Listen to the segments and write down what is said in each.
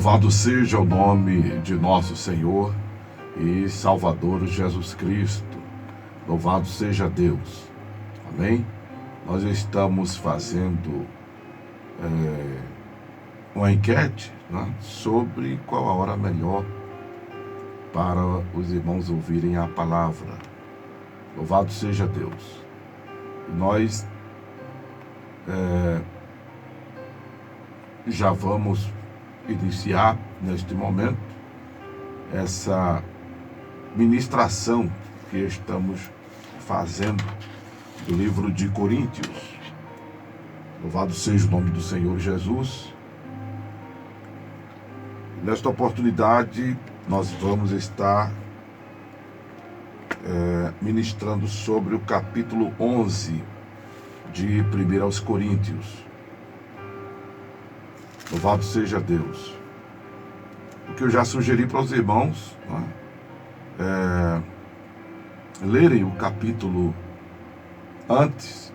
Louvado seja o nome de nosso Senhor e Salvador Jesus Cristo. Louvado seja Deus. Amém? Nós estamos fazendo uma enquete, né, sobre qual a hora melhor para os irmãos ouvirem a palavra. Louvado seja Deus. Nós já vamos iniciar neste momento essa ministração que estamos fazendo do livro de Coríntios. Louvado seja o nome do Senhor Jesus. Nesta oportunidade nós vamos estar ministrando sobre o capítulo 11 de 1 aos Coríntios. Louvado seja Deus. O que eu já sugeri para os irmãos, né, lerem o capítulo antes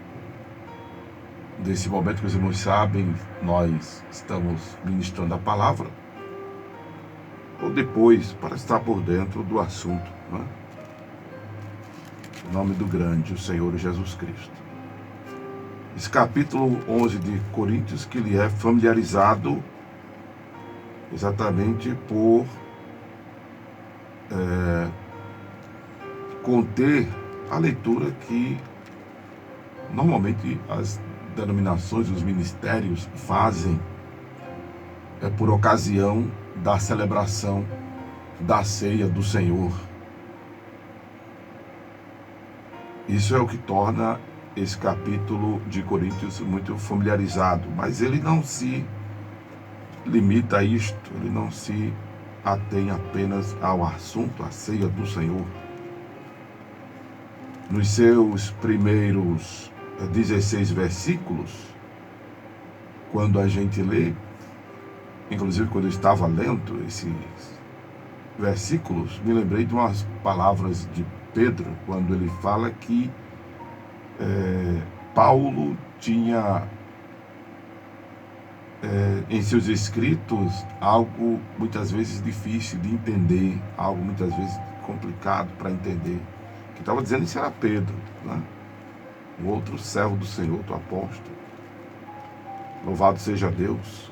desse momento que os irmãos sabem, nós estamos ministrando a palavra, ou depois, para estar por dentro do assunto, né? Em nome do grande, o Senhor Jesus Cristo. Esse capítulo 11 de Coríntios, que ele é familiarizado exatamente por conter a leitura que normalmente as denominações, os ministérios fazem por ocasião da celebração da ceia do Senhor. Isso é o que torna esse capítulo de Coríntios muito familiarizado, mas ele não se limita a isto, ele não se atém apenas ao assunto, a ceia do Senhor. Nos seus primeiros 16 versículos, quando a gente lê, inclusive quando eu estava lendo esses versículos, me lembrei de umas palavras de Pedro, quando ele fala que Paulo tinha em seus escritos algo muitas vezes difícil de entender, algo muitas vezes complicado para entender. Que estava dizendo isso era Pedro, né? O outro servo do Senhor, outro apóstolo. Louvado seja Deus.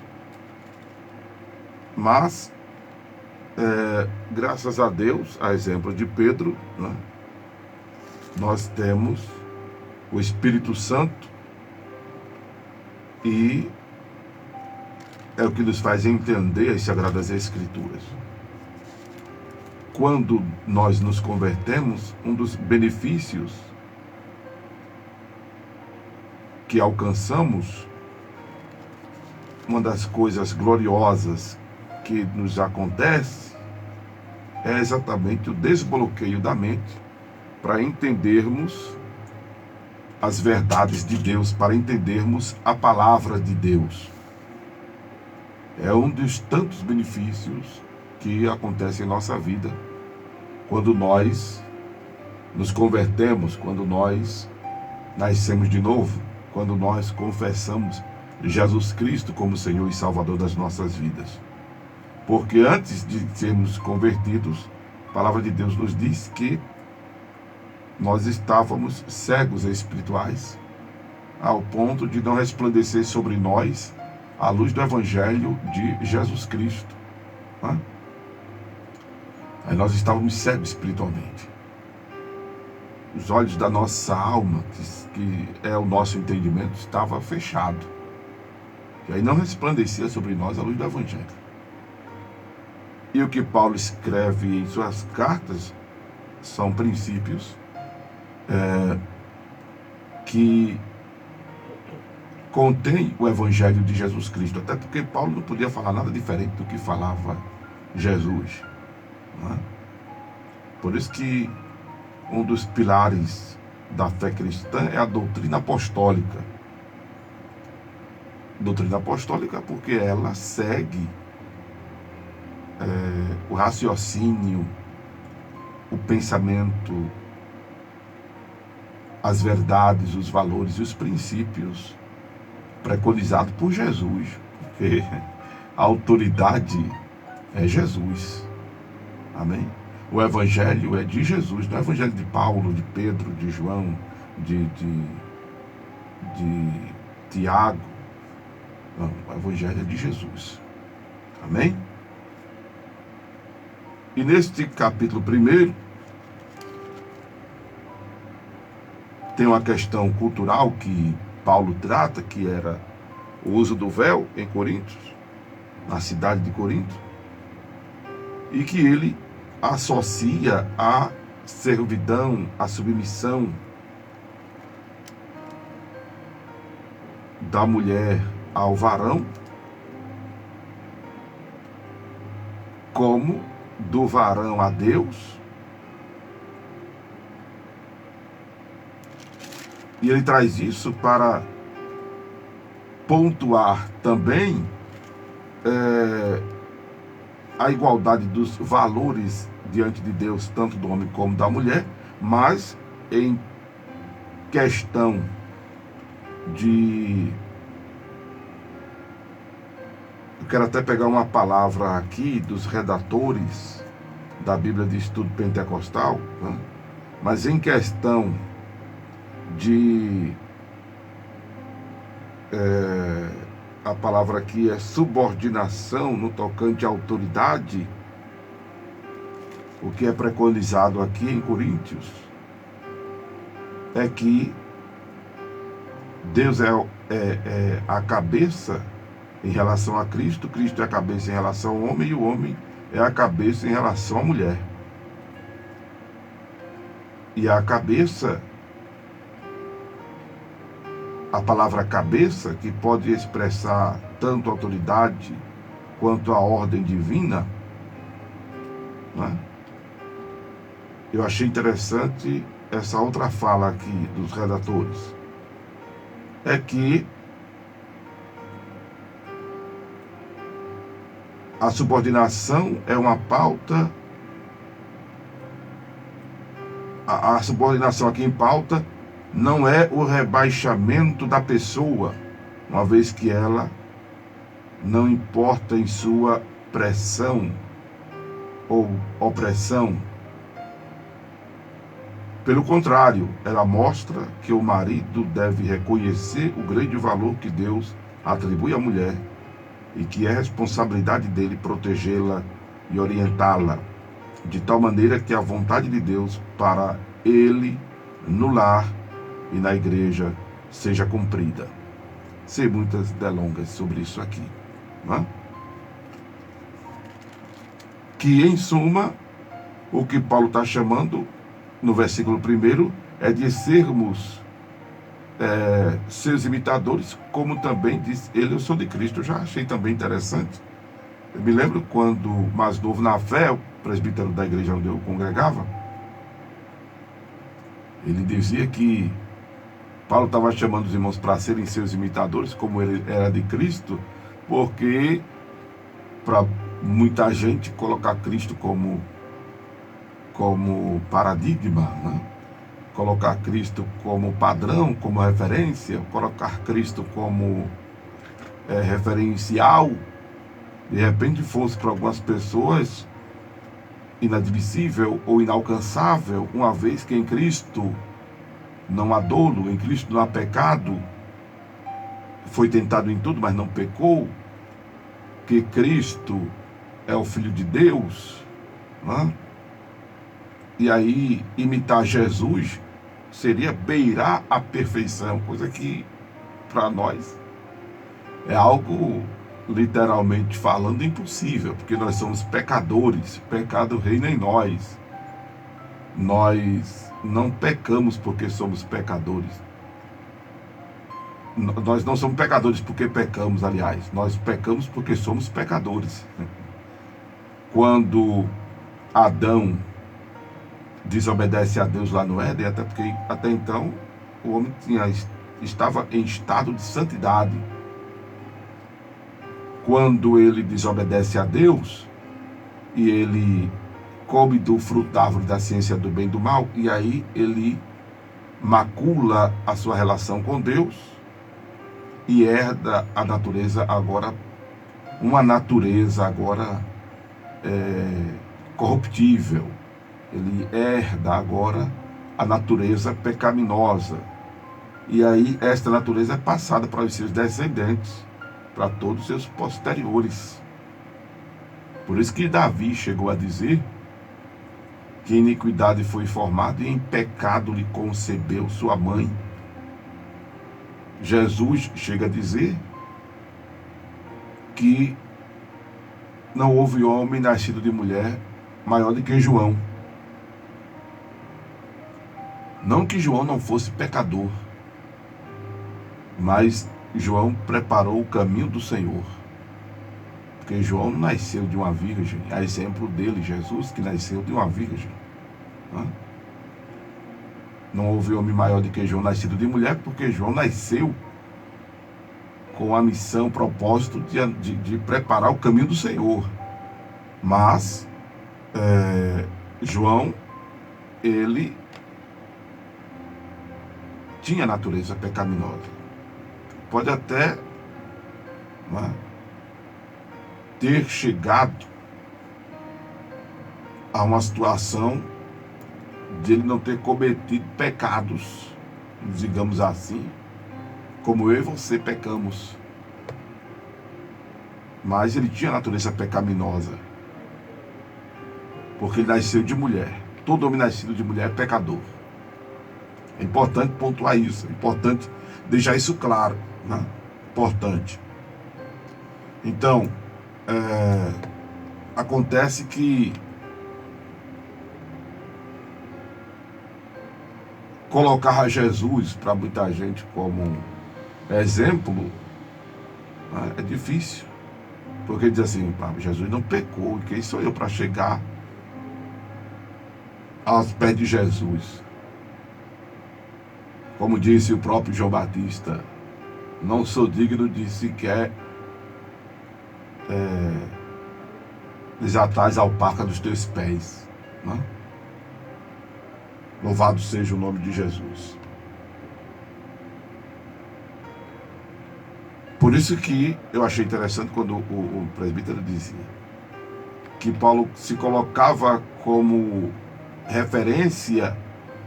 Mas, graças a Deus, a exemplo de Pedro, né, nós temos o Espírito Santo, e é o que nos faz entender as Sagradas Escrituras. Quando nós nos convertemos, um dos benefícios que alcançamos, uma das coisas gloriosas que nos acontece, é exatamente o desbloqueio da mente para entendermos as verdades de Deus, para entendermos a palavra de Deus. É um dos tantos benefícios que acontecem em nossa vida quando nós nos convertemos, quando nós nascemos de novo, quando nós confessamos Jesus Cristo como Senhor e Salvador das nossas vidas. Porque antes de sermos convertidos, a palavra de Deus nos diz que nós estávamos cegos espirituais, ao ponto de não resplandecer sobre nós a luz do Evangelho de Jesus Cristo. Aí nós estávamos cegos espiritualmente. Os olhos da nossa alma, que é o nosso entendimento, estava fechado. E aí não resplandecia sobre nós a luz do Evangelho. E o que Paulo escreve em suas cartas são princípios que contém o Evangelho de Jesus Cristo, até porque Paulo não podia falar nada diferente do que falava Jesus, não é? Por isso que um dos pilares da fé cristã é a doutrina apostólica. Doutrina apostólica porque ela segue o raciocínio, o pensamento, as verdades, os valores e os princípios preconizados por Jesus, porque a autoridade é Jesus. Amém? O evangelho é de Jesus, não é o evangelho de Paulo, de Pedro, de João, de Tiago. Não, o evangelho é de Jesus. Amém? E neste capítulo 1, tem uma questão cultural que Paulo trata, que era o uso do véu em Corinto, na cidade de Corinto, e que ele associa a servidão, a submissão da mulher ao varão, como do varão a Deus. E ele traz isso para pontuar também a igualdade dos valores diante de Deus, tanto do homem como da mulher, mas em questão de... Eu quero até pegar uma palavra aqui dos redatores da Bíblia de Estudo Pentecostal, né? Mas em questão de... a palavra aqui é subordinação no tocante à autoridade. O que é preconizado aqui em Coríntios é que Deus é a cabeça em relação a Cristo, Cristo é a cabeça em relação ao homem, e o homem é a cabeça em relação à mulher. E a cabeça, a palavra cabeça, que pode expressar tanto a autoridade quanto a ordem divina, né? Eu achei interessante essa outra fala aqui dos redatores. É que a subordinação é uma pauta, a subordinação aqui em pauta não é o rebaixamento da pessoa, uma vez que ela não importa em sua pressão ou opressão. Pelo contrário, ela mostra que o marido deve reconhecer o grande valor que Deus atribui à mulher e que é responsabilidade dele protegê-la e orientá-la, de tal maneira que a vontade de Deus para ele no lar e na igreja seja cumprida. Sem muitas delongas sobre isso aqui, né? Que, em suma, o que Paulo está chamando no versículo 1 é de sermos seus imitadores, como também diz ele, eu sou de Cristo. Eu já achei também interessante. Eu me lembro quando, mais novo na fé, o presbítero da igreja onde eu congregava, ele dizia que Paulo estava chamando os irmãos para serem seus imitadores, como ele era de Cristo, porque para muita gente colocar Cristo como paradigma, né? Colocar Cristo como padrão, como referência, colocar Cristo como referencial, de repente fosse para algumas pessoas inadmissível ou inalcançável, uma vez que em Cristo não há dolo, em Cristo não há pecado, foi tentado em tudo, mas não pecou, que Cristo é o Filho de Deus, né? E aí imitar Jesus seria beirar a perfeição, coisa que para nós é algo, literalmente falando, impossível, porque nós somos pecadores, pecado reina em nós. Nós não pecamos porque somos pecadores. Nós não somos pecadores porque pecamos, aliás, nós pecamos porque somos pecadores. Quando Adão desobedece a Deus lá no Éden, até porque até então o homem estava em estado de santidade. Quando ele desobedece a Deus e ele come do fruto da árvore da ciência do bem e do mal, e aí ele macula a sua relação com Deus e herda a natureza agora, uma natureza agora corruptível. Ele herda agora a natureza pecaminosa. E aí esta natureza é passada para os seus descendentes, para todos os seus posteriores. Por isso que Davi chegou a dizer que em iniquidade foi formado e em pecado lhe concebeu sua mãe. Jesus chega a dizer que não houve homem nascido de mulher maior do que João. Não que João não fosse pecador, mas João preparou o caminho do Senhor. Porque João não nasceu de uma virgem, a exemplo dele, Jesus, que nasceu de uma virgem. Não houve homem maior do que João nascido de mulher, porque João nasceu com a missão, propósito de preparar o caminho do Senhor. Mas João, ele tinha natureza pecaminosa. Pode até ter chegado a uma situação de ele não ter cometido pecados, digamos assim, como eu e você pecamos. Mas ele tinha natureza pecaminosa, porque ele nasceu de mulher. Todo homem nascido de mulher é pecador. É importante pontuar isso, é importante deixar isso claro, Importante. Então, acontece que colocar Jesus para muita gente como exemplo é difícil, porque diz assim, Jesus não pecou, e quem sou eu para chegar aos pés de Jesus? Como disse o próprio João Batista, não sou digno de sequer desatar as alpacas dos teus pés. Louvado seja o nome de Jesus. Por isso que eu achei interessante quando o presbítero dizia que Paulo se colocava como referência,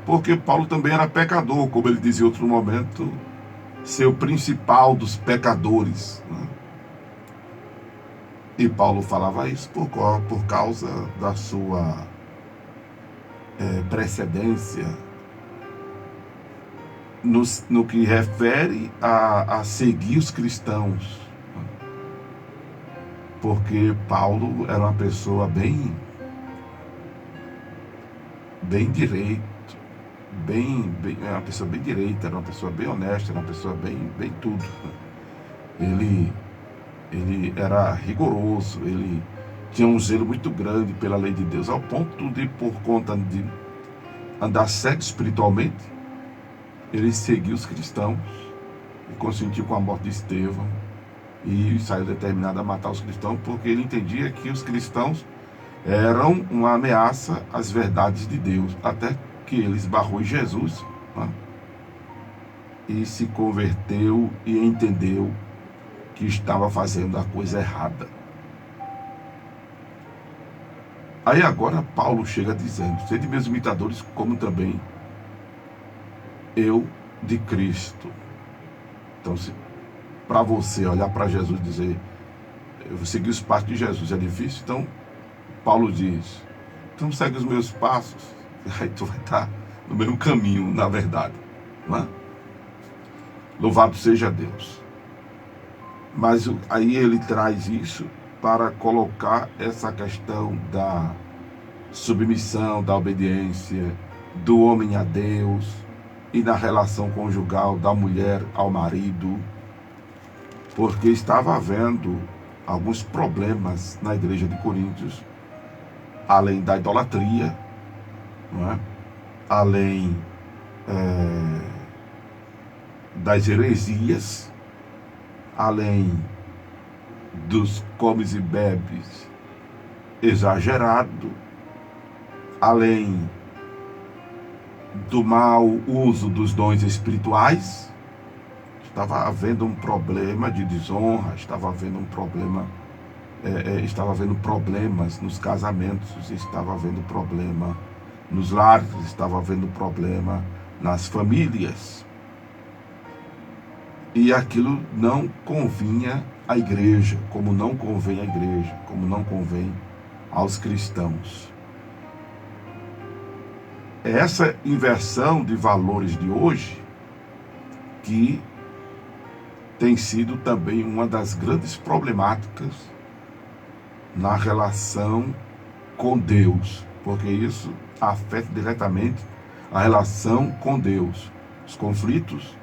porque Paulo também era pecador, como ele dizia em outro momento, ser o principal dos pecadores. E Paulo falava isso por causa da sua precedência no que refere a seguir os cristãos. Porque Paulo era uma pessoa bem direito, era uma pessoa bem direita, era uma pessoa bem honesta, era uma pessoa bem tudo. Ele era rigoroso, ele tinha um zelo muito grande pela lei de Deus, ao ponto de, por conta de andar cego espiritualmente, ele seguiu os cristãos e consentiu com a morte de Estevão e saiu determinado a matar os cristãos, porque ele entendia que os cristãos eram uma ameaça às verdades de Deus, até que ele esbarrou em Jesus, e se converteu e entendeu que estava fazendo a coisa errada. Aí agora Paulo chega dizendo: sede meus imitadores, como também eu de Cristo. Então, para você olhar para Jesus e dizer, eu vou seguir os passos de Jesus, é difícil? Então, Paulo diz, então segue os meus passos, aí tu vai estar no mesmo caminho, na verdade. Louvado seja Deus. Mas aí ele traz isso para colocar essa questão da submissão, da obediência, do homem a Deus, e na relação conjugal da mulher ao marido, porque estava havendo alguns problemas na igreja de Coríntios, além da idolatria, além das heresias, além dos comes e bebes exagerado, além do mau uso dos dons espirituais. Estava havendo um problema de desonra, estava havendo um problema estava havendo problemas nos casamentos, estava havendo problema nos lares, estava havendo problema nas famílias. E aquilo não convinha à igreja, como não convém à igreja, como não convém aos cristãos. É essa inversão de valores de hoje que tem sido também uma das grandes problemáticas na relação com Deus, porque isso afeta diretamente a relação com Deus. Os conflitos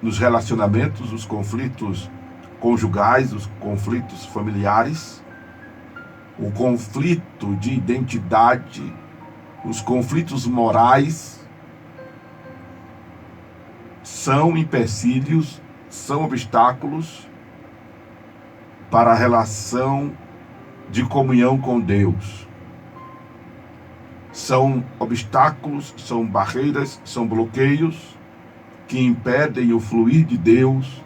nos relacionamentos, os conflitos conjugais, os conflitos familiares, o conflito de identidade, os conflitos morais, são empecilhos, são obstáculos para a relação de comunhão com Deus. São obstáculos, são barreiras, são bloqueios que impedem o fluir de Deus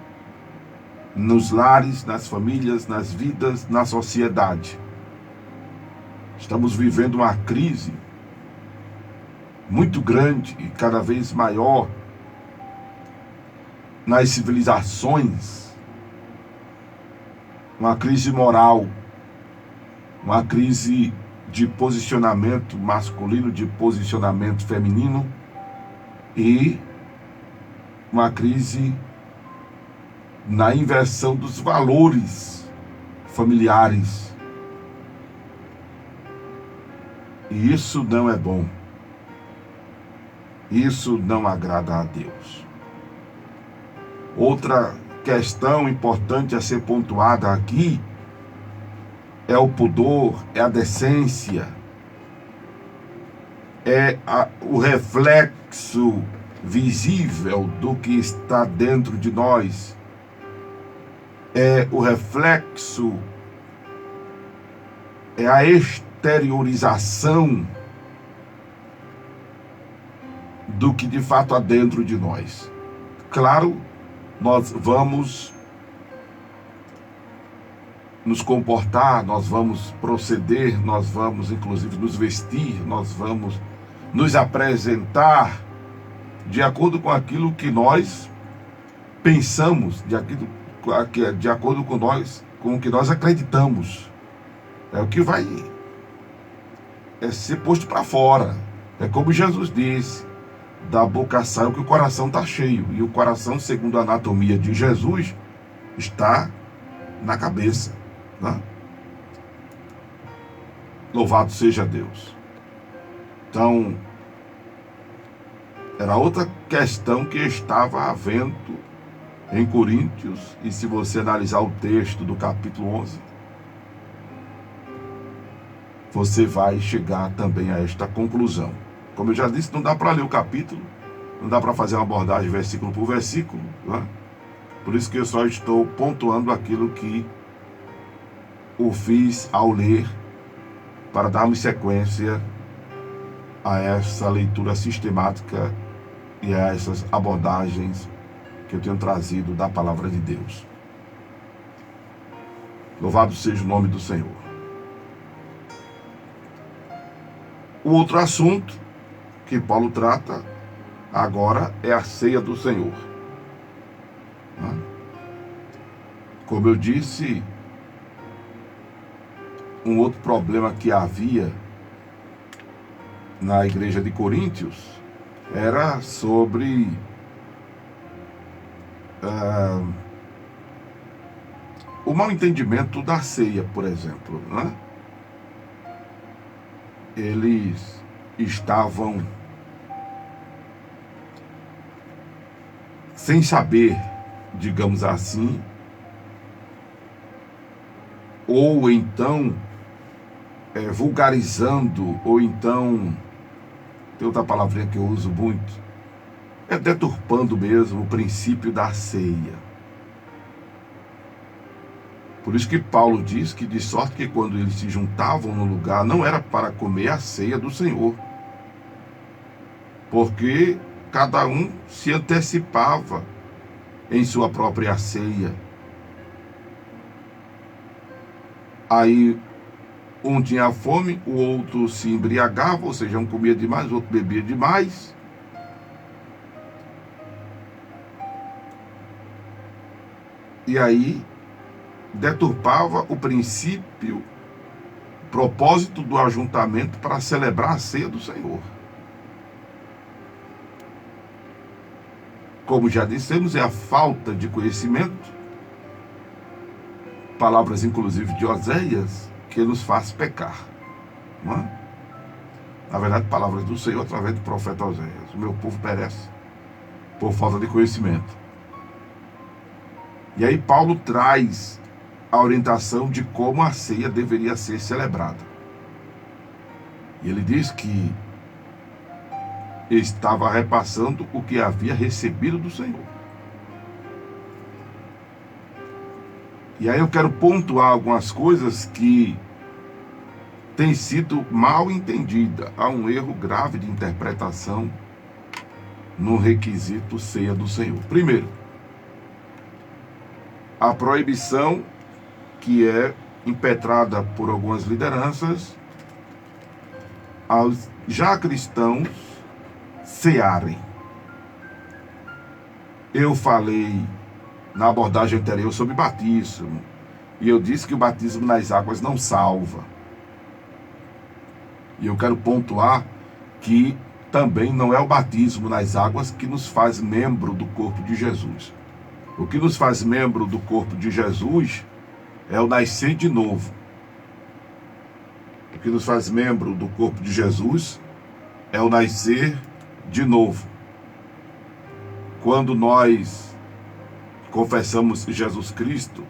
nos lares, nas famílias, nas vidas, na sociedade. Estamos vivendo uma crise muito grande e cada vez maior nas civilizações, uma crise moral, uma crise de posicionamento masculino, de posicionamento feminino e uma crise na inversão dos valores familiares. E isso não é bom. Isso não agrada a Deus. Outra questão importante a ser pontuada aqui é o pudor, é a decência, é o reflexo visível do que está dentro de nós, é o reflexo, é a exteriorização do que de fato há dentro de nós. Claro, nós vamos nos comportar, nós vamos proceder, nós vamos inclusive nos vestir, nós vamos nos apresentar de acordo com aquilo que nós pensamos, de acordo com o que nós acreditamos. É o que vai ser posto para fora. É como Jesus disse: da boca sai o que o coração está cheio. E o coração, segundo a anatomia de Jesus, está na cabeça, né? Louvado seja Deus. Então, era outra questão que estava havendo em Coríntios. E se você analisar o texto do capítulo 11, você vai chegar também a esta conclusão. Como eu já disse, não dá para ler o capítulo, não dá para fazer uma abordagem versículo por versículo, né? Por isso que eu só estou pontuando aquilo que o fiz ao ler, para darmos sequência a essa leitura sistemática e a essas abordagens que eu tenho trazido da palavra de Deus. Louvado seja o nome do Senhor. O outro assunto que Paulo trata agora é a ceia do Senhor. Como eu disse, um outro problema que havia na igreja de Coríntios era sobre o mau entendimento da ceia, por exemplo, né? Eles estavam sem saber, digamos assim, ou então vulgarizando, ou então, tem outra palavrinha que eu uso muito, deturpando mesmo o princípio da ceia. Por isso que Paulo diz que de sorte que quando eles se juntavam no lugar, não era para comer a ceia do Senhor, porque cada um se antecipava em sua própria ceia. Aí um tinha fome, o outro se embriagava, ou seja, um comia demais, o outro bebia demais. E aí deturpava o princípio, propósito do ajuntamento para celebrar a ceia do Senhor. Como já dissemos, é a falta de conhecimento, palavras inclusive de Oséias, que nos faz pecar. Não é? Na verdade, palavras do Senhor através do profeta Oséias. O meu povo perece por falta de conhecimento. E aí Paulo traz a orientação de como a ceia deveria ser celebrada. E ele diz que estava repassando o que havia recebido do Senhor. E aí eu quero pontuar algumas coisas que têm sido mal entendidas. Há um erro grave de interpretação no requisito ceia do Senhor. Primeiro, a proibição que é impetrada por algumas lideranças aos já cristãos cearem. Eu falei na abordagem anterior sobre batismo, e eu disse que o batismo nas águas não salva. E eu quero pontuar que também não é o batismo nas águas que nos faz membro do corpo de Jesus. O que nos faz membro do corpo de Jesus é o nascer de novo. O que nos faz membro do corpo de Jesus é o nascer de novo. Quando nós confessamos Jesus Cristo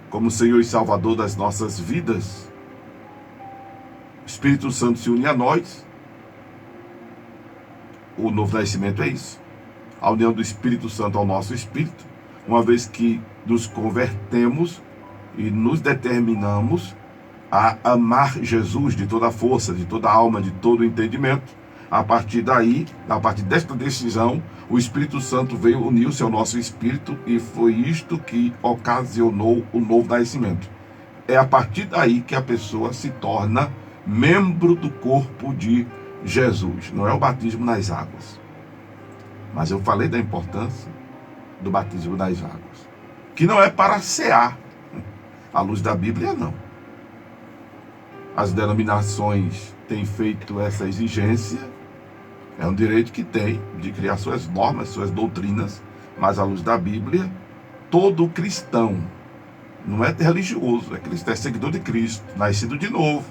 como Senhor e Salvador das nossas vidas, o Espírito Santo se une a nós. O novo nascimento é isso. A união do Espírito Santo ao nosso espírito, uma vez que nos convertemos e nos determinamos a amar Jesus de toda a força, de toda a alma, de todo o entendimento. A partir daí, a partir desta decisão, o Espírito Santo veio unir-se ao nosso espírito, e foi isto que ocasionou o novo nascimento. É a partir daí que a pessoa se torna membro do corpo de Jesus. Não é o batismo nas águas. Mas eu falei da importância do batismo nas águas, que não é para cear. À luz da Bíblia, não. As denominações têm feito essa exigência. É um direito que tem de criar suas normas, suas doutrinas, mas à luz da Bíblia, todo cristão, não é religioso, é cristão, é seguidor de Cristo, nascido de novo,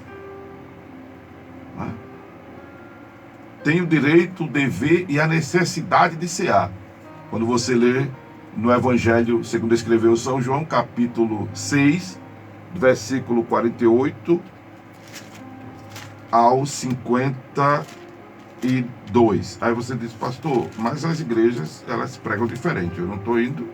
não é? Tem o direito, o dever e a necessidade de cear. Quando você lê no Evangelho segundo escreveu São João, capítulo 6, versículo 48 ao 52. Aí você diz, pastor, mas as igrejas, elas pregam diferente. Eu não estou indo,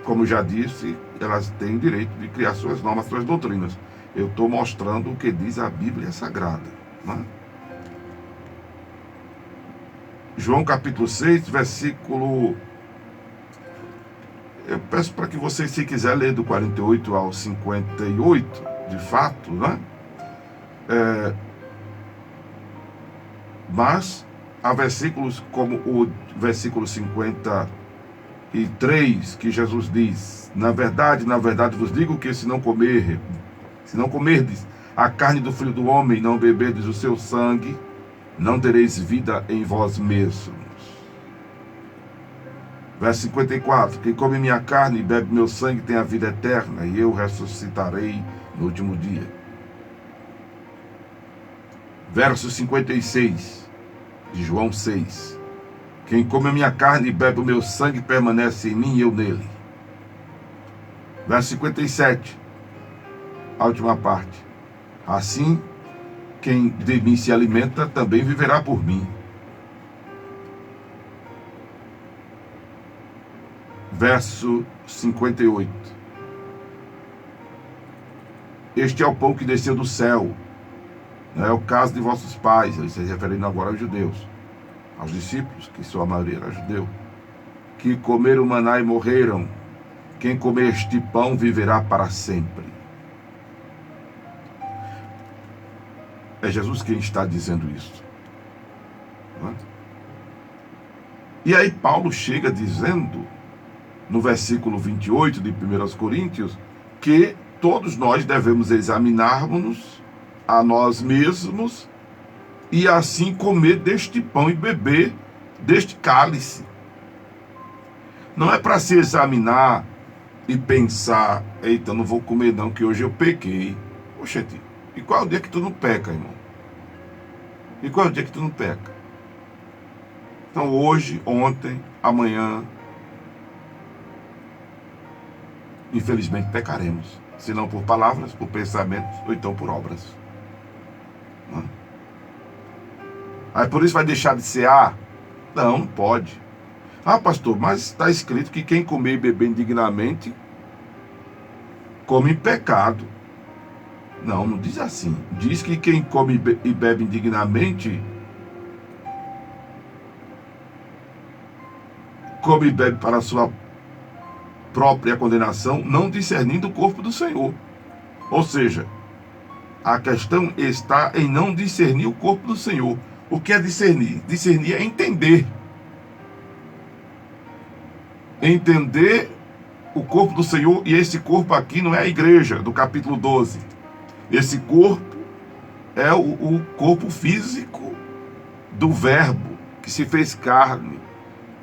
como já disse, elas têm o direito de criar suas normas, suas doutrinas. Eu estou mostrando o que diz a Bíblia Sagrada, né? João capítulo 6, versículo... Eu peço para que vocês, se quiser ler do 48 ao 58, de fato, né? Mas há versículos como o versículo 53, que Jesus diz, na verdade vos digo que se não comerdes a carne do Filho do Homem, não beberdes o seu sangue, não tereis vida em vós mesmos. Verso 54, quem come minha carne e bebe meu sangue tem a vida eterna, e eu ressuscitarei no último dia. Verso 56, de João 6, quem come a minha carne e bebe o meu sangue permanece em mim e eu nele. Verso 57, a última parte, assim, quem de mim se alimenta também viverá por mim. Verso 58. Este é o pão que desceu do céu. Não é o caso de vossos pais, eles se referindo agora aos judeus, aos discípulos, que sua maioria era judeu, que comeram maná e morreram. Quem comer este pão viverá para sempre. É Jesus quem está dizendo isso. Não é? E aí Paulo chega dizendo, no versículo 28 de 1 Coríntios, que todos nós devemos examinar-nos a nós mesmos e assim comer deste pão e beber deste cálice. Não é para se examinar e pensar, eita, não vou comer não, que hoje eu pequei. Oxente, e qual é o dia que tu não peca, irmão? E qual é o dia que tu não peca? Então hoje, ontem, amanhã, infelizmente pecaremos. Se não por palavras, por pensamentos, ou então por obras. Não? Aí por isso vai deixar de cear? Não, não pode. Ah, pastor, mas está escrito que quem comer e beber indignamente, come em pecado. Não, não diz assim. Diz que quem come e bebe indignamente, come e bebe para a sua própria condenação, não discernindo o corpo do Senhor. Ou seja, a questão está em não discernir o corpo do Senhor. O que é discernir? Discernir é entender. Entender o corpo do Senhor, e esse corpo aqui não é a igreja, do capítulo 12. Esse corpo é o corpo físico do Verbo, que se fez carne.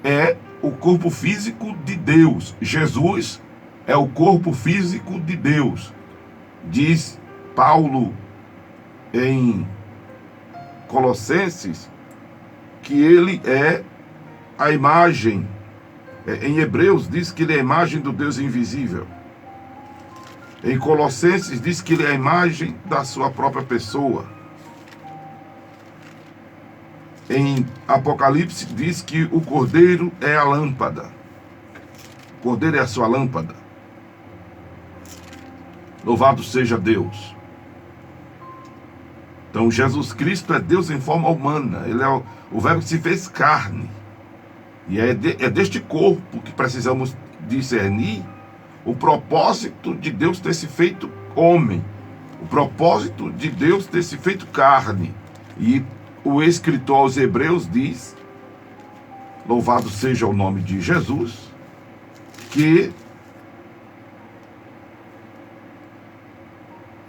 É o corpo físico de Deus. Jesus é o corpo físico de Deus. Diz Paulo em Colossenses que ele é a imagem. Em Hebreus diz que ele é a imagem do Deus invisível. Em Colossenses diz que ele é a imagem da sua própria pessoa. Em Apocalipse diz que o Cordeiro é a lâmpada. O Cordeiro é a sua lâmpada. Louvado seja Deus. Então Jesus Cristo é Deus em forma humana. Ele é o Verbo que se fez carne. E é deste corpo que precisamos discernir o propósito de Deus ter se feito homem. O propósito de Deus ter se feito carne. E o escritor aos Hebreus diz, louvado seja o nome de Jesus, que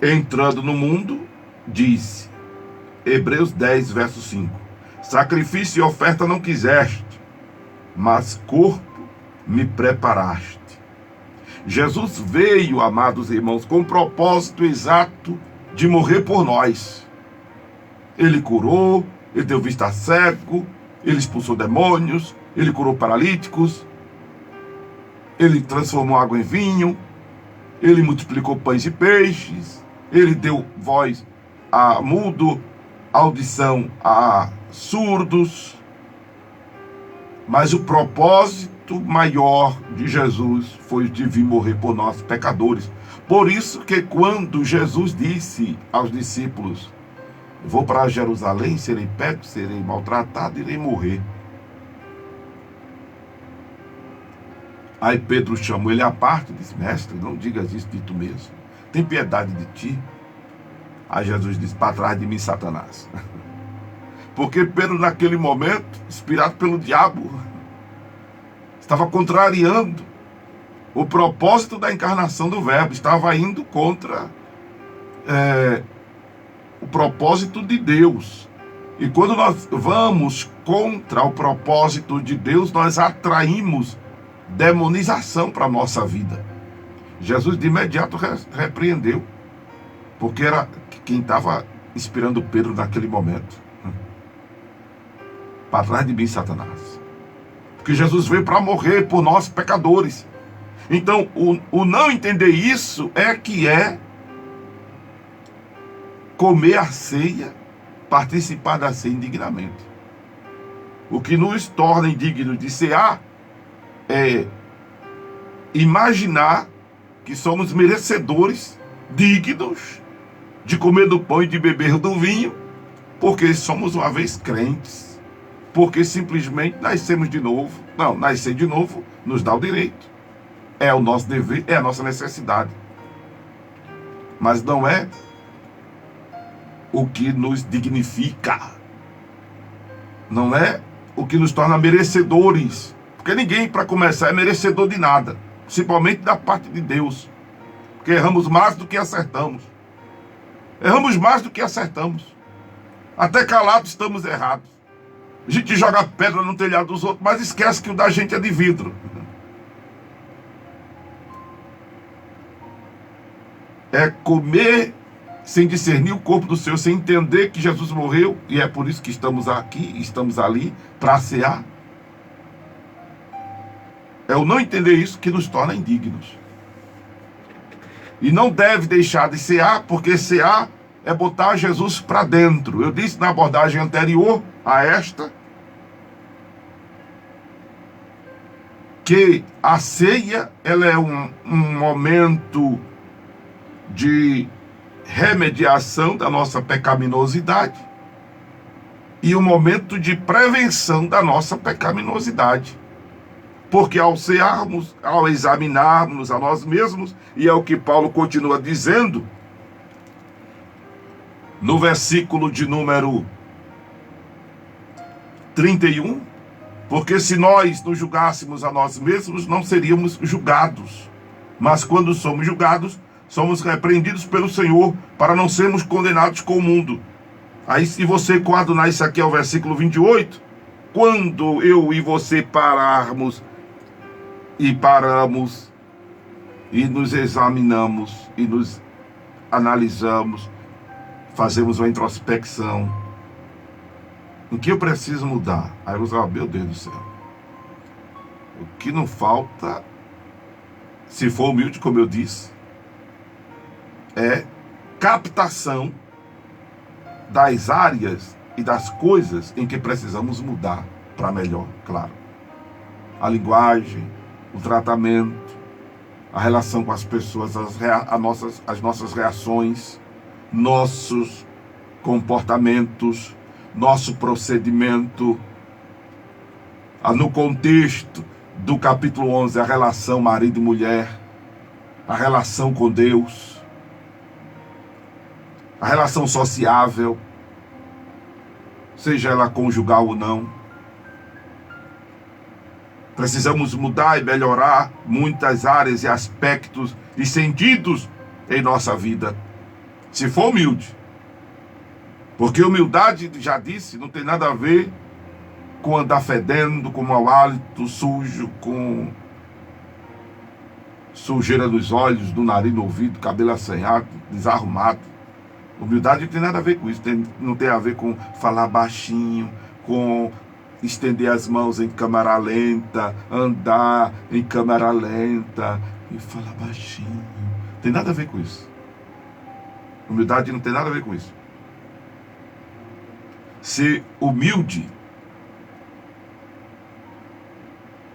entrando no mundo, disse, Hebreus 10, verso 5, sacrifício e oferta não quiseste, mas corpo me preparaste. Jesus veio, amados irmãos, com o propósito exato de morrer por nós. Ele curou, ele deu vista a cego, ele expulsou demônios, ele curou paralíticos, ele transformou água em vinho, ele multiplicou pães e peixes, ele deu voz a mudo, audição a surdos. Mas o propósito maior de Jesus foi de vir morrer por nós, pecadores. Por isso que quando Jesus disse aos discípulos, vou para Jerusalém, serei pego, serei maltratado, irei morrer. Aí Pedro chamou ele à parte e disse, mestre, não digas isso de tu mesmo. Tem piedade de ti. Aí Jesus disse, para trás de mim, Satanás. Porque Pedro, naquele momento, inspirado pelo diabo, estava contrariando o propósito da encarnação do Verbo, estava indo contra o propósito de Deus. E quando nós vamos contra o propósito de Deus, nós atraímos demonização para a nossa vida. Jesus de imediato repreendeu, porque era quem estava inspirando Pedro naquele momento. Para trás de mim, Satanás. Porque Jesus veio para morrer por nós pecadores. Então, o não entender isso é comer a ceia, participar da ceia indignamente. O que nos torna indignos de cear é imaginar que somos merecedores, dignos de comer do pão e de beber do vinho, porque somos uma vez crentes, porque simplesmente nascemos de novo. Não, nascer de novo nos dá o direito. é o nosso dever, é a nossa necessidade. Mas não é o que nos dignifica. Não é o que nos torna merecedores. Porque ninguém, para começar, é merecedor de nada. Principalmente da parte de Deus. Porque erramos mais do que acertamos. Erramos mais do que acertamos. Até calados estamos errados. A gente joga pedra no telhado dos outros, mas esquece que o da gente é de vidro. É comer sem discernir o corpo do Senhor, sem entender que Jesus morreu, e é por isso que estamos aqui, estamos ali, para cear. É o não entender isso que nos torna indignos. E não deve deixar de cear, porque cear é botar Jesus para dentro. Eu disse na abordagem anterior a esta, que a ceia, ela é um momento de remediação da nossa pecaminosidade e um momento de prevenção da nossa pecaminosidade. Porque ao cearmos, ao examinarmos a nós mesmos, e é o que Paulo continua dizendo, no versículo de número 31, porque se nós nos julgássemos a nós mesmos, não seríamos julgados. Mas quando somos julgados, somos repreendidos pelo Senhor, para não sermos condenados com o mundo. Aí, se você coadunar isso aqui ao versículo 28, quando eu e você paramos e nos examinamos e nos analisamos, fazemos uma introspecção, o que eu preciso mudar? Aí você fala, meu Deus do céu, o que não falta, se for humilde, como eu disse, é captação das áreas e das coisas em que precisamos mudar para melhor, claro. A linguagem, o tratamento, a relação com as pessoas, as nossas reações, nossos comportamentos, nosso procedimento. No contexto do capítulo 11, a relação marido e mulher, a relação com Deus, a relação sociável, seja ela conjugal ou não. Precisamos mudar e melhorar muitas áreas e aspectos e sentidos em nossa vida, se for humilde. Porque humildade, já disse, não tem nada a ver com andar fedendo, com mau hálito, sujo, com sujeira nos olhos, no nariz, no ouvido, cabelo assanhado, desarrumado. Humildade não tem nada a ver com isso, não tem a ver com falar baixinho, com estender as mãos em câmera lenta, andar em câmera lenta e falar baixinho. Tem nada a ver com isso. Humildade não tem nada a ver com isso. Ser humilde,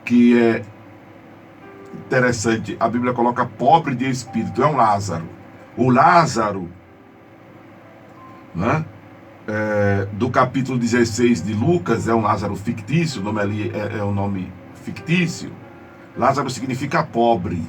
que é interessante, a Bíblia coloca pobre de espírito, é um Lázaro. O Lázaro, né? Do capítulo 16 de Lucas, é um Lázaro fictício, o nome ali é um nome fictício. Lázaro significa pobre.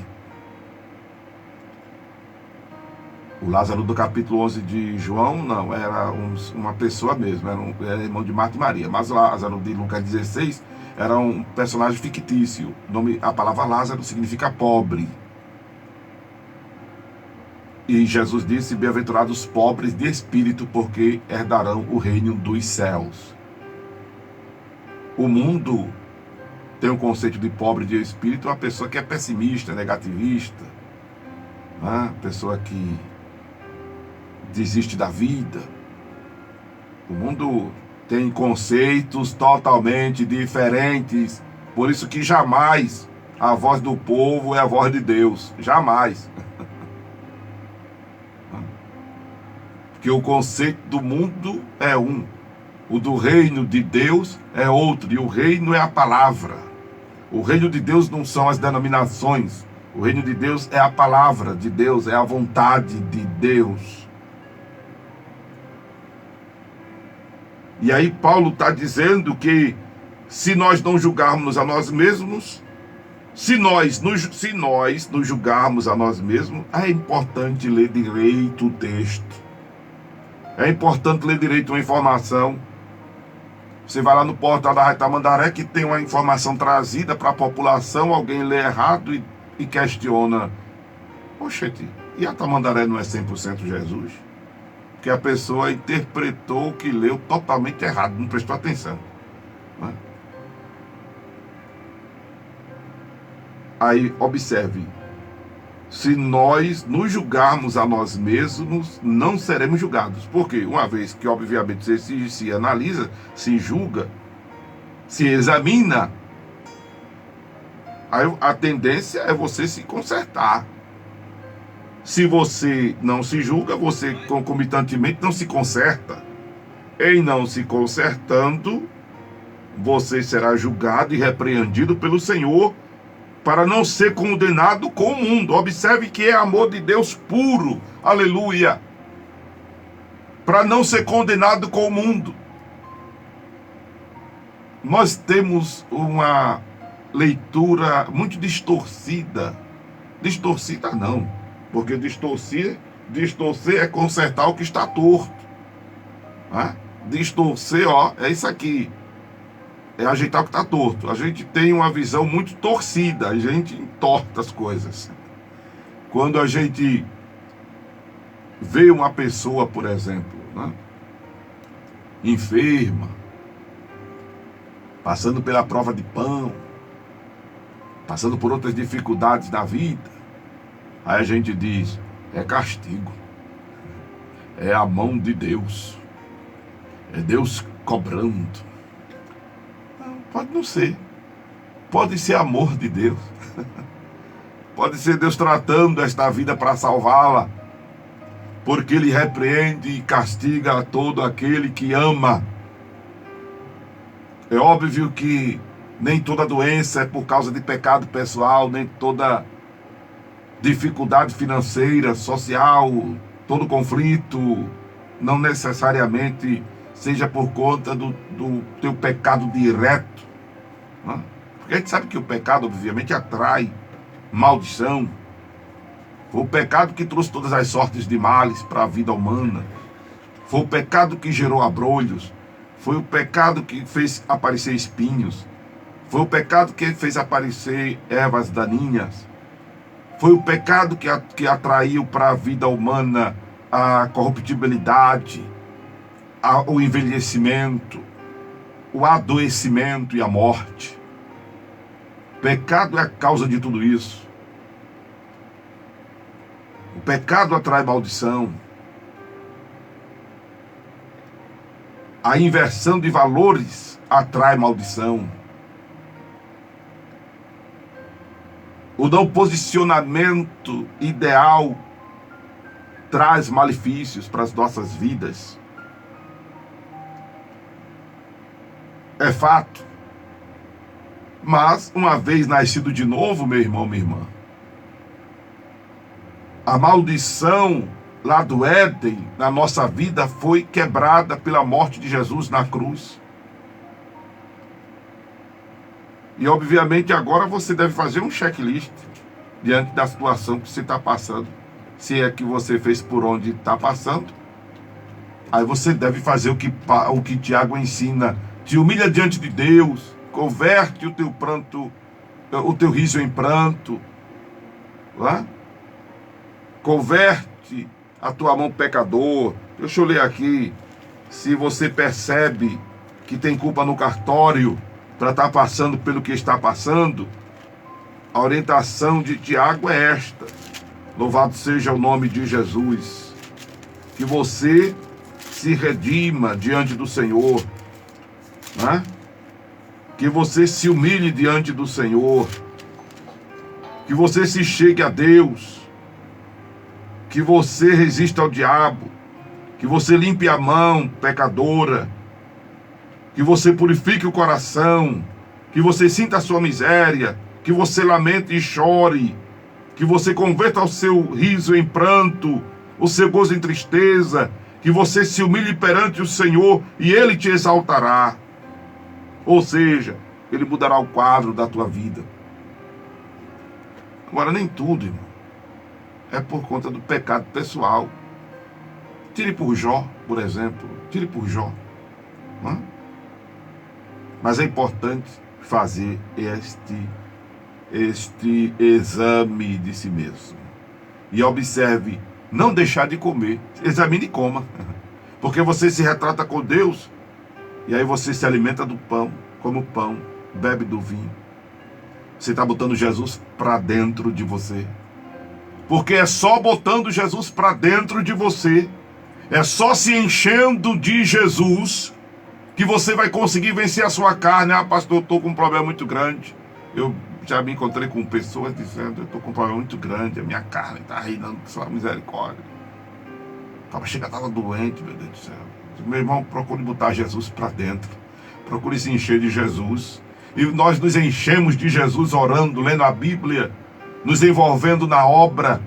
O Lázaro do capítulo 11 de João, não, era uma pessoa mesmo, era irmão de Marta e Maria. Mas o Lázaro de Lucas 16 era um personagem fictício. A palavra Lázaro significa pobre. E Jesus disse, bem-aventurados os pobres de espírito, porque herdarão o reino dos céus. O mundo tem um conceito de pobre de espírito, uma pessoa que é pessimista, negativista, né? Pessoa que desiste da vida. O mundo tem conceitos totalmente diferentes, por isso que jamais a voz do povo é a voz de Deus, jamais. Porque o conceito do mundo é um, o do reino de Deus é outro, e o reino é a palavra. O reino de Deus não são as denominações, o reino de Deus é a palavra de Deus, é a vontade de Deus. E aí Paulo está dizendo que se nós não julgarmos a nós mesmos, Se nós nos julgarmos a nós mesmos, é importante ler direito o texto. É importante ler direito uma informação. Você vai lá no portal da Rádio Tamandaré, que tem uma informação trazida para a população, alguém lê errado e questiona. Poxete, e a Tamandaré não é 100% Jesus? Porque a pessoa interpretou o que leu totalmente errado, não prestou atenção. Né? Aí, observe. Se nós nos julgarmos a nós mesmos, não seremos julgados. Por quê? Uma vez que, obviamente, você se analisa, se julga, se examina, aí a tendência é você se consertar. Se você não se julga, você concomitantemente não se conserta. Em não se consertando, você será julgado e repreendido pelo Senhor, para não ser condenado com o mundo. Observe que é amor de Deus puro, aleluia, para não ser condenado com o mundo. Nós temos uma leitura muito distorcida. Distorcida não, porque distorcer é consertar o que está torto. Distorcer, é isso aqui. É ajeitar o que está torto. A gente tem uma visão muito torcida, a gente entorta as coisas. Quando a gente vê uma pessoa, por exemplo, enferma, passando pela prova de pão, passando por outras dificuldades da vida, aí a gente diz, é castigo, é a mão de Deus, é Deus cobrando. Pode não ser. Pode ser amor de Deus. Pode ser Deus tratando esta vida para salvá-la. Porque Ele repreende e castiga a todo aquele que ama. É óbvio que nem toda doença é por causa de pecado pessoal, nem toda dificuldade financeira, social, todo conflito, não necessariamente seja por conta do teu pecado direto. Porque a gente sabe que o pecado, obviamente, atrai maldição. Foi o pecado que trouxe todas as sortes de males para a vida humana. Foi o pecado que gerou abrolhos. Foi o pecado que fez aparecer espinhos. Foi o pecado que fez aparecer ervas daninhas. Foi o pecado que atraiu para a vida humana a corruptibilidade, o envelhecimento, o adoecimento e a morte. Pecado é a causa de tudo isso. O pecado atrai maldição. A inversão de valores atrai maldição. O não posicionamento ideal traz malefícios para as nossas vidas. É fato. Mas, uma vez nascido de novo, meu irmão, minha irmã, a maldição lá do Éden, na nossa vida, foi quebrada pela morte de Jesus na cruz. E, obviamente, agora você deve fazer um checklist diante da situação que você está passando. Se é que você fez por onde está passando, aí você deve fazer o que Tiago ensina. Te humilha diante de Deus, converte o teu pranto, o teu riso em pranto, converte a tua mão pecador. Deixa eu ler aqui, se você percebe que tem culpa no cartório para estar passando pelo que está passando, a orientação de Tiago é esta: louvado seja o nome de Jesus, que você se redima diante do Senhor, que você se humilhe diante do Senhor, que você se chegue a Deus, que você resista ao diabo, que você limpe a mão pecadora, que você purifique o coração, que você sinta a sua miséria, que você lamente e chore, que você converta o seu riso em pranto, o seu gozo em tristeza, que você se humilhe perante o Senhor e Ele te exaltará. Ou seja, Ele mudará o quadro da tua vida. Agora, nem tudo, irmão, é por conta do pecado pessoal. Tire por Jó, por exemplo. Tire por Jó. Não é? Mas é importante fazer este exame de si mesmo. E observe, não deixar de comer. Examine e coma. Porque você se retrata com Deus, e aí você se alimenta do pão, come o pão, bebe do vinho. Você está botando Jesus para dentro de você. Porque é só botando Jesus para dentro de você, é só se enchendo de Jesus, que você vai conseguir vencer a sua carne. Ah, pastor, eu estou com um problema muito grande. Eu já me encontrei com pessoas dizendo, eu estou com um problema muito grande, a minha carne está reinando com sua misericórdia. Estava chegando, estava doente, meu Deus do céu. Meu irmão, procure botar Jesus para dentro. Procure se encher de Jesus. E nós nos enchemos de Jesus orando, lendo a Bíblia, nos envolvendo na obra.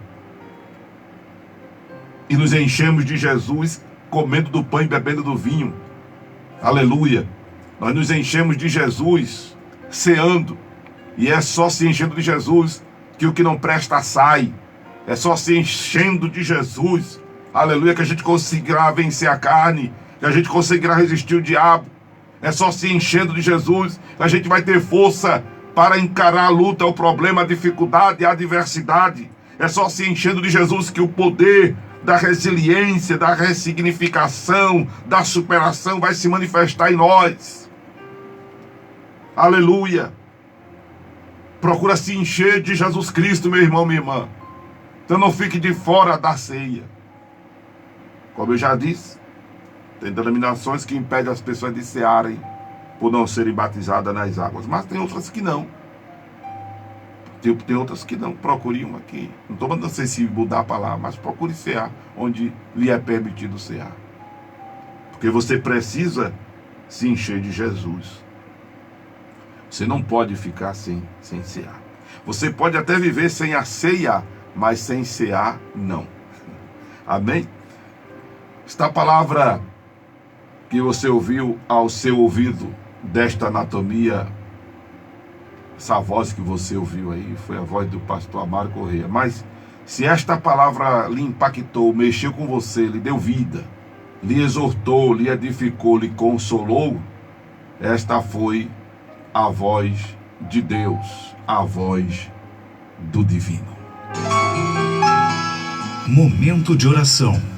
E nos enchemos de Jesus comendo do pão e bebendo do vinho. Aleluia. Nós nos enchemos de Jesus ceando. E é só se enchendo de Jesus que o que não presta sai. É só se enchendo de Jesus, aleluia, que a gente conseguirá vencer a carne, que a gente conseguirá resistir o diabo. É só se enchendo de Jesus que a gente vai ter força para encarar a luta, o problema, a dificuldade, a adversidade. É só se enchendo de Jesus que o poder da resiliência, da ressignificação, da superação vai se manifestar em nós. Aleluia. Procura se encher de Jesus Cristo, meu irmão, minha irmã. Então não fique de fora da ceia. Como eu já disse, tem denominações que impedem as pessoas de cearem por não serem batizadas nas águas. Mas tem outras que não. Tem outras que não. Procure uma aqui. Não estou mandando você se mudar para lá, mas procure cear onde lhe é permitido cear. Porque você precisa se encher de Jesus. Você não pode ficar sem cear. Você pode até viver sem a ceia, mas sem cear, não. Amém? Esta palavra que você ouviu ao seu ouvido, desta anatomia, essa voz que você ouviu aí, foi a voz do pastor Amaro Correia. Mas se esta palavra lhe impactou, mexeu com você, lhe deu vida, lhe exortou, lhe edificou, lhe consolou, esta foi a voz de Deus, a voz do divino. Momento de oração.